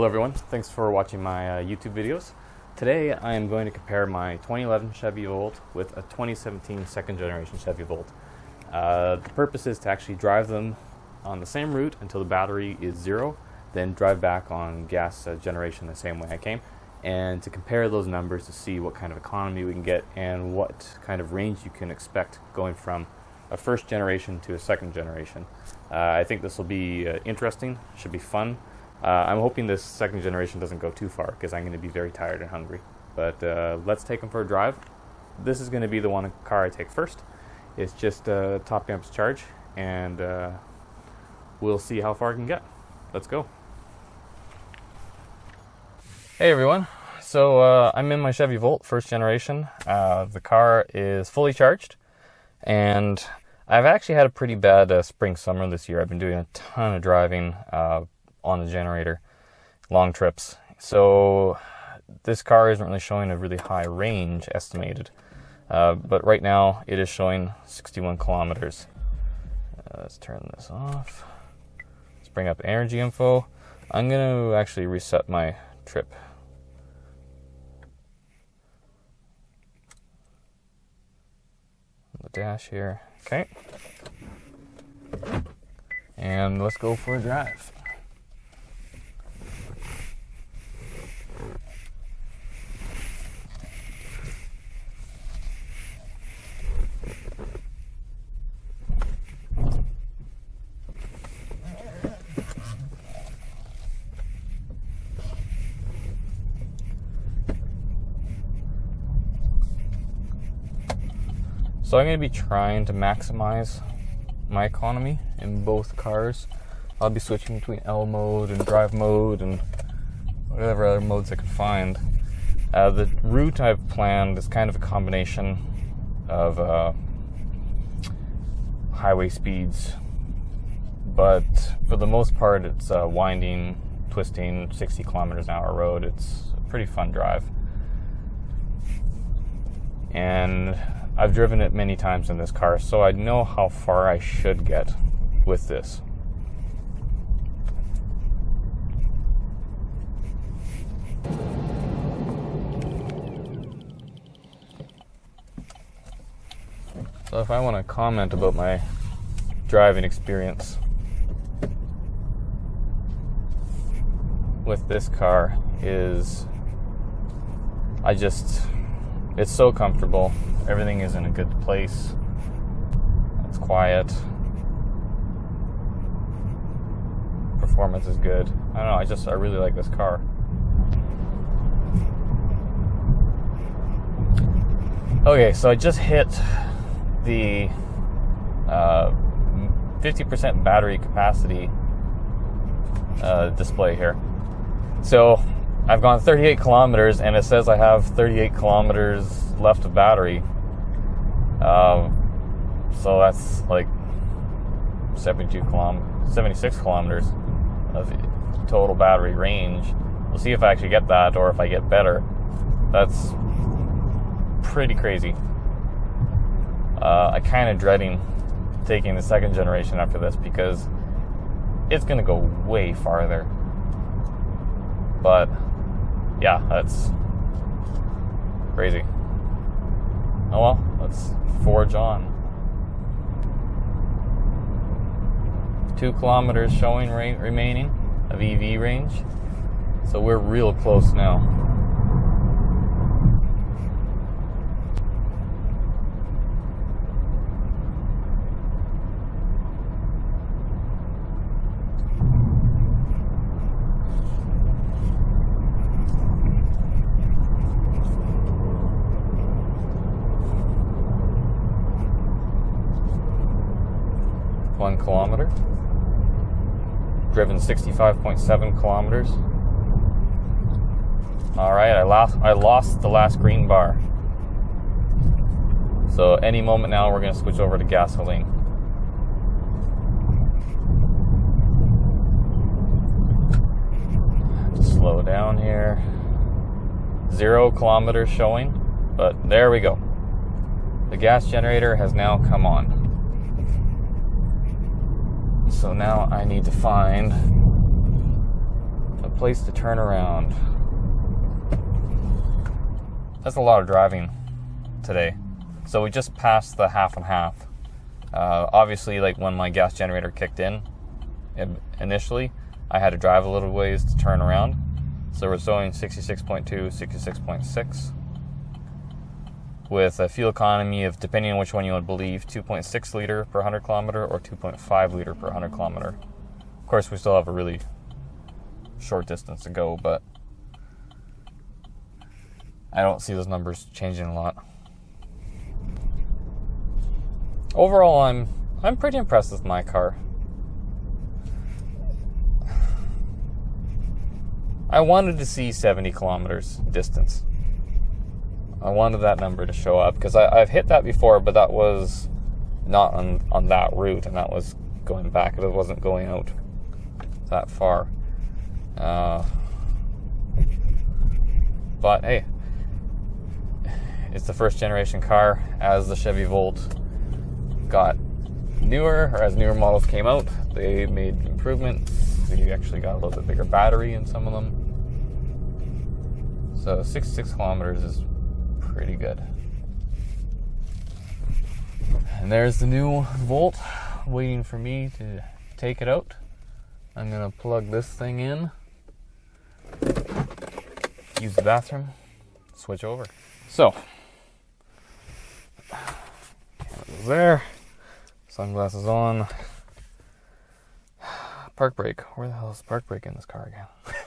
Hello everyone, thanks for watching my YouTube videos. Today I am going to compare my 2011 Chevy Volt with a 2017 second generation Chevy Volt. The purpose is to actually drive them on the same route until the battery is zero, then drive back on gas generation the same way I came, and to compare those numbers to see what kind of economy we can get and what kind of range you can expect going from a first generation to a second generation. I think this will be interesting, should be fun. I'm hoping this second generation doesn't go too far because I'm going to be very tired and hungry. But let's take them for a drive. This is going to be the car I take first. It's just top amps charge, and we'll see how far I can get. Let's go. Hey everyone. So I'm in my Chevy Volt, first generation. The car is fully charged, and I've actually had a pretty bad spring-summer this year. I've been doing a ton of driving on the generator, long trips. So this car isn't really showing a really high range estimated, but right now it is showing 61 kilometers. Let's turn this off. Let's bring up energy info. I'm going to actually reset my trip. The dash here. Okay. And let's go for a drive. So I'm going to be trying to maximize my economy in both cars. I'll be switching between L mode and drive mode and whatever other modes I can find. The route I've planned is kind of a combination of highway speeds, but for the most part it's a winding, twisting, 60 kilometers an hour road. It's a pretty fun drive. And I've driven it many times in this car, so I know how far I should get with this. So if I want to comment about my driving experience with this car is it's so comfortable. Everything is in a good place. It's quiet. Performance is good. I don't know, I really like this car. Okay, so I just hit the 50% battery capacity display here. So I've gone 38 kilometers and it says I have 38 kilometers left of battery. So that's like 76 kilometers of total battery range. We'll see if I actually get that or if I get better. That's pretty crazy. I'm kind of dreading taking the second generation after this because it's going to go way farther. But yeah, that's crazy. Oh well, let's forge on. 2 kilometers showing remaining of EV range. So we're real close now. One kilometer. Driven 65.7 kilometers. All right, I lost the last green bar. So any moment now, we're going to switch over to gasoline. Just slow down here. 0 kilometers showing, but there we go. The gas generator has now come on. So now I need to find a place to turn around. That's a lot of driving today. So we just passed the half and half. Obviously, like when my gas generator kicked in initially, I had to drive a little ways to turn around. So we're showing 66.2, 66.6. With a fuel economy of, depending on which one you would believe, 2.6 liter per 100 kilometer or 2.5 liter per 100 kilometer. Of course, we still have a really short distance to go, but I don't see those numbers changing a lot. Overall, I'm pretty impressed with my car. I wanted to see 70 kilometers distance. I wanted that number to show up because I've hit that before, but that was not on that route, and that was going back. It wasn't going out that far. But hey, it's the first generation car. As the Chevy Volt got newer, or as newer models came out, they made improvements. You actually got a little bit bigger battery in some of them. So 66 kilometers is pretty good. And there's the new Volt waiting for me to take it out. I'm gonna plug this thing in, use the bathroom, switch over. So, camera's there, sunglasses on. Park brake. Where the hell is the park brake in this car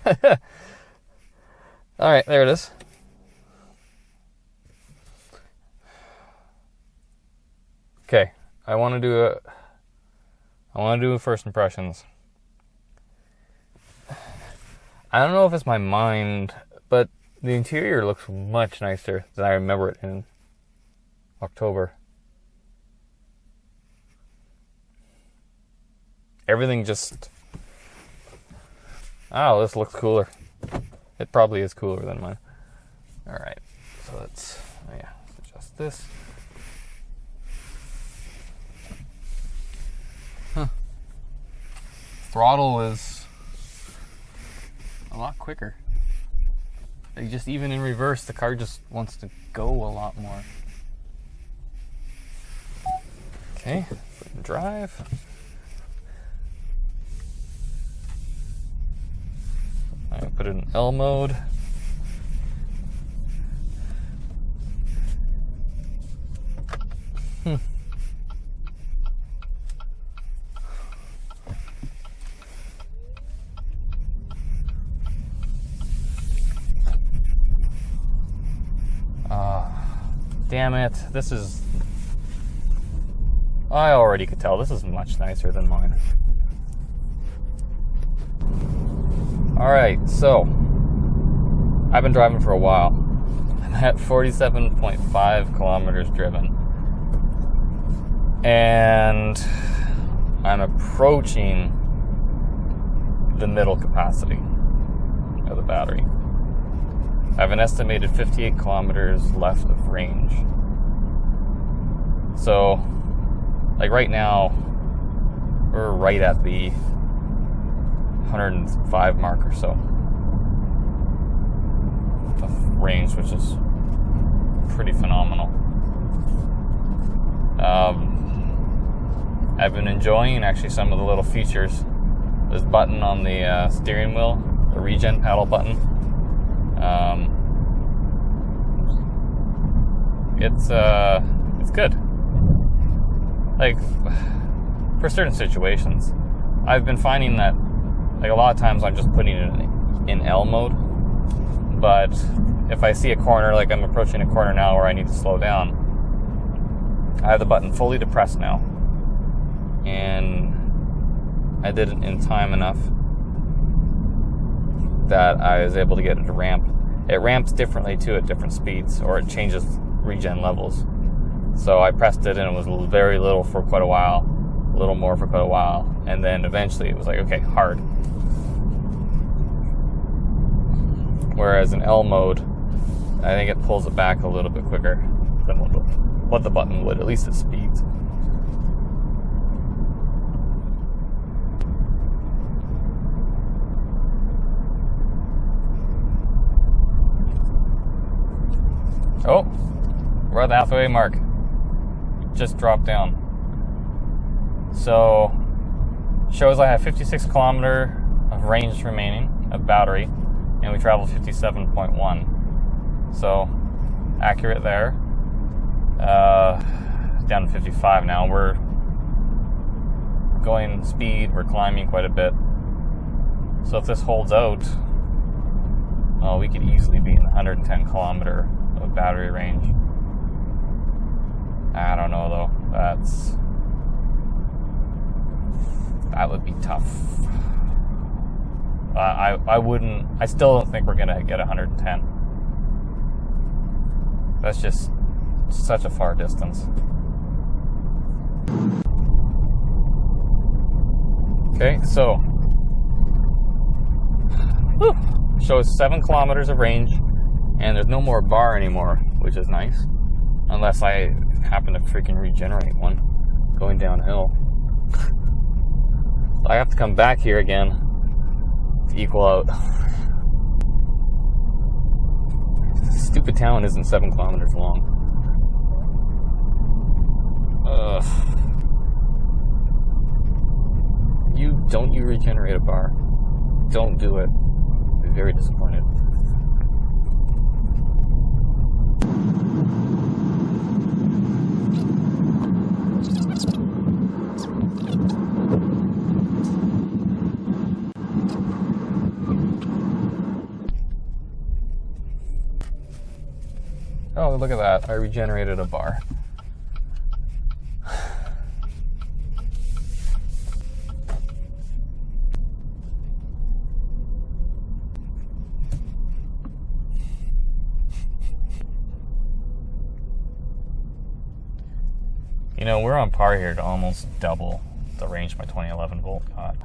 again? Alright, there it is. Okay, I want to do first impressions. I don't know if it's my mind, but the interior looks much nicer than I remember it in October. Everything just... Oh, this looks cooler. It probably is cooler than mine. Alright, so let's adjust this. Throttle is a lot quicker. Like just even in reverse, the car just wants to go a lot more. Okay, put in drive. I put it in L mode. Damn it, this is... I already could tell this is much nicer than mine. Alright, so I've been driving for a while. I'm at 47.5 kilometers driven. And I'm approaching the middle capacity of the battery. I have an estimated 58 kilometers left of range. So, like right now, we're right at the 105 mark or so of range, which is pretty phenomenal. I've been enjoying actually some of the little features. This button on the steering wheel, the regen paddle button. It's good. Like, for certain situations, I've been finding that, like, a lot of times I'm just putting it in L mode, but if I see a corner, like I'm approaching a corner now where I need to slow down, I have the button fully depressed now, and I did it in time enough that I was able to get it to ramp. It ramps differently too at different speeds, or it changes regen levels. So I pressed it and it was very little for quite a while, a little more for quite a while, and then eventually it was like, okay, hard. Whereas in L mode, I think it pulls it back a little bit quicker than what the button would, at least at speeds. Oh, we're at the halfway mark. Just dropped down. So, shows I have 56 kilometer of range remaining of battery, and we traveled 57.1. So, accurate there. Down to 55 now. We're going speed, we're climbing quite a bit. So if this holds out, well, we could easily be in 110 kilometer of battery range. I don't know though. That would be tough. I still don't think we're gonna get 110. That's just such a far distance. Okay, so shows 7 kilometers of range, and there's no more bar anymore, which is nice. Unless I happen to freaking regenerate one going downhill. I have to come back here again to equal out. This stupid town isn't 7 kilometers long. You regenerate a bar. Don't do it. I'll be very disappointed. Oh, look at that. I regenerated a bar. You know, we're on par here to almost double the range my 2011 Volt got.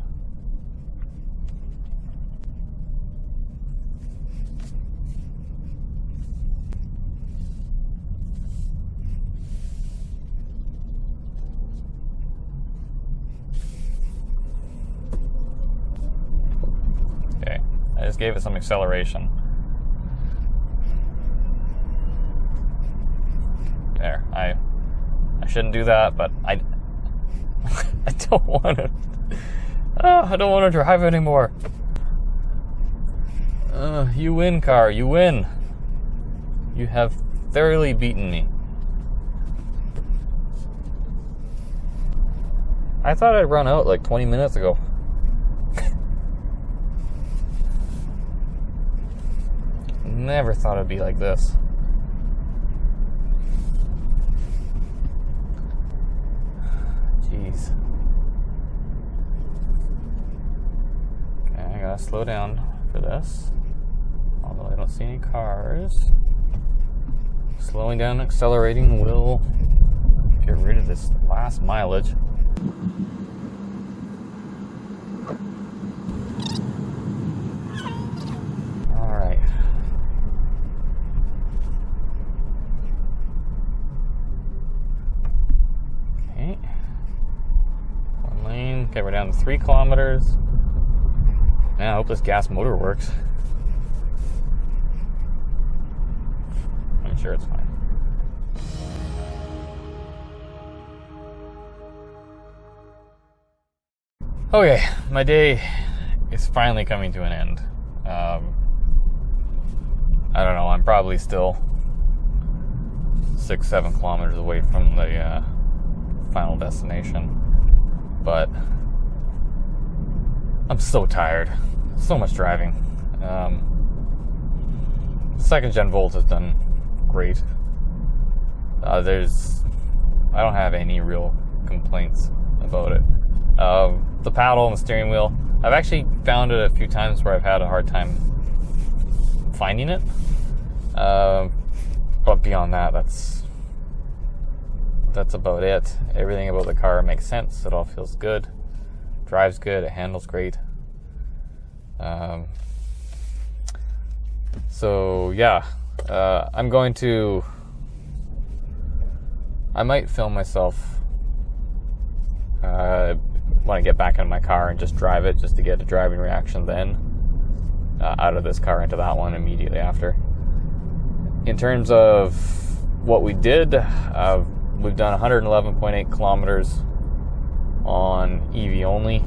Okay, I just gave it some acceleration. There, I shouldn't do that, but I don't want to. I don't want to drive anymore. You win, car. You win. You have thoroughly beaten me. I thought I'd run out like 20 minutes ago. Never thought it'd be like this. Jeez. Okay, I gotta slow down for this. Although I don't see any cars. Slowing down and accelerating will get rid of this last mileage. Alright. Okay. One lane. Okay, we're down to 3 kilometers. Man, I hope this gas motor works. I'm sure it's fine. Okay, my day is finally coming to an end. I don't know, I'm probably still 6-7 kilometers away from the final destination, but I'm so tired. So much driving. Second gen Volt has done great. I don't have any real complaints about it. The paddle and the steering wheel, I've actually found it a few times where I've had a hard time finding it. But beyond that, that's about it. Everything about the car makes sense. It all feels good. Drives good. It handles great. So yeah, I might film myself when I get back in my car and just drive it, just to get a driving reaction then, out of this car into that one immediately after. In terms of what we did, we've done 111.8 kilometers on EV only.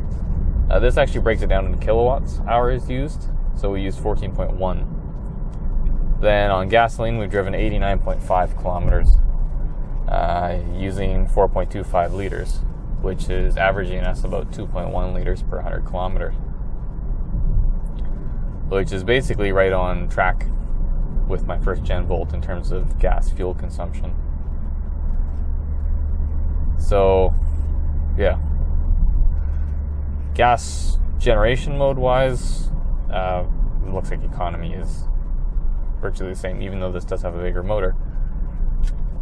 This actually breaks it down into kilowatts hours used, so we used 14.1. Then on gasoline, we've driven 89.5 kilometers using 4.25 liters, which is averaging us about 2.1 liters per 100 kilometers, which is basically right on track with my first gen Volt in terms of gas fuel consumption. So, yeah. Gas generation mode wise, it looks like economy is virtually the same, even though this does have a bigger motor.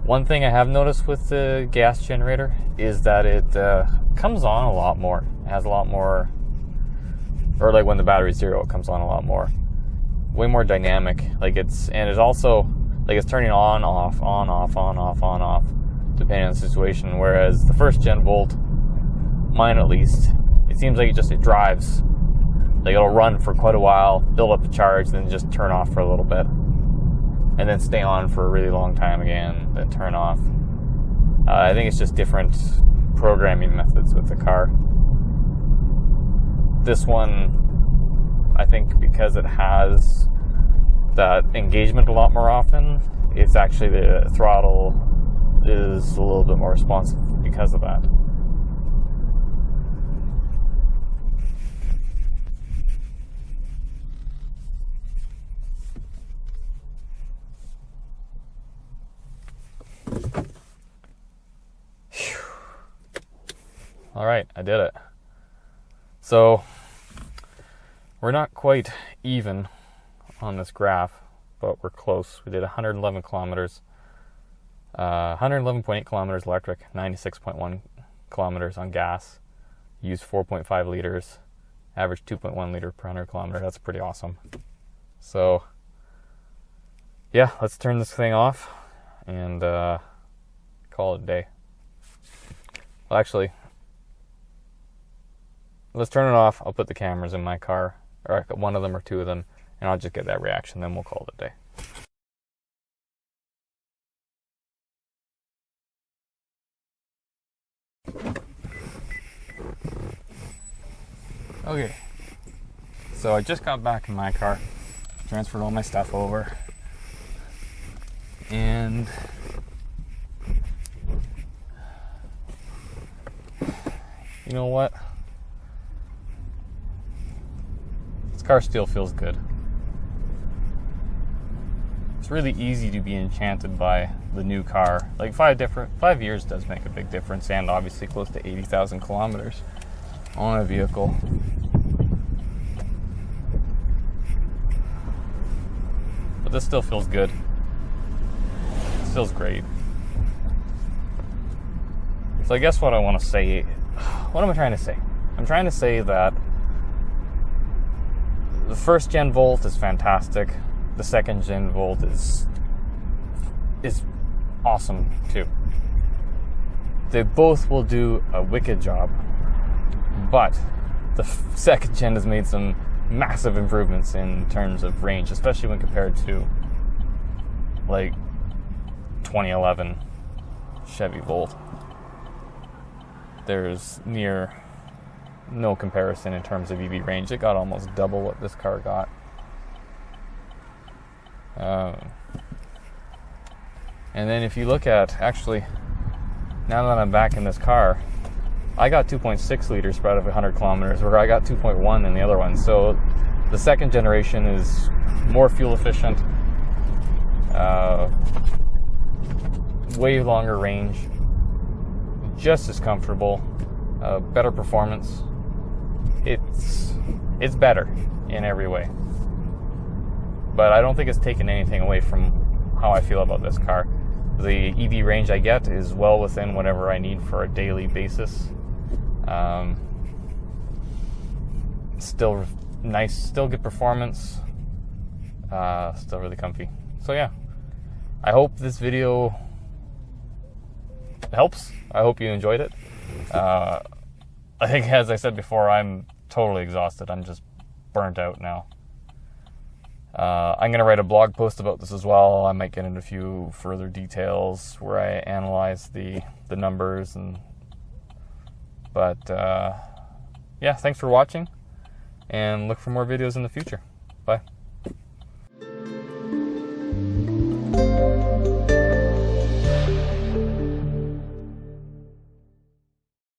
One thing I have noticed with the gas generator is that it comes on a lot more. It has a lot more, or like when the battery's zero, it comes on a lot more. Way more dynamic. It's also like it's turning on, off, on, off, on, off, on, off, depending on the situation. Whereas the first gen Volt, mine at least, it seems like it drives. Like it'll run for quite a while, build up the charge, then just turn off for a little bit, and then stay on for a really long time again, then turn off. I think it's just different programming methods with the car. This one, I think because it has that engagement a lot more often, it's actually the throttle is a little bit more responsive because of that. All right, I did it. So we're not quite even on this graph, but we're close. We did 111 kilometers, 111.8 kilometers electric, 96.1 kilometers on gas, used 4.5 liters, average 2.1 liter per 100 kilometer. That's pretty awesome. So yeah, let's turn this thing off and call it a day. Well, actually, let's turn it off. I'll put the cameras in my car, or one of them or two of them, and I'll just get that reaction, then we'll call it a day. Okay, so I just got back in my car, transferred all my stuff over, and you know what? This car still feels good. It's really easy to be enchanted by the new car. Like 5 years does make a big difference, and obviously close to 80,000 kilometers on a vehicle. But this still feels good. It feels great. So I guess what I want to say, what am I trying to say? I'm trying to say that the first gen Volt is fantastic. The second gen Volt is awesome too. They both will do a wicked job, but the second gen has made some massive improvements in terms of range, especially when compared to like 2011 Chevy Volt. There's near no comparison in terms of EV range. It got almost double what this car got. And then if you look at, actually, now that I'm back in this car, I got 2.6 liters spread of 100 kilometers, where I got 2.1 in the other one. So the second generation is more fuel efficient, way longer range, just as comfortable, better performance. It's better in every way. But I don't think it's taken anything away from how I feel about this car. The EV range I get is well within whatever I need for a daily basis. Still nice, still good performance, still really comfy. So yeah, I hope this video helps. I hope you enjoyed it. I think, as I said before, I'm totally exhausted. I'm just burnt out now. I'm going to write a blog post about this as well. I might get into a few further details where I analyze the numbers. But yeah, thanks for watching, and look for more videos in the future. Bye.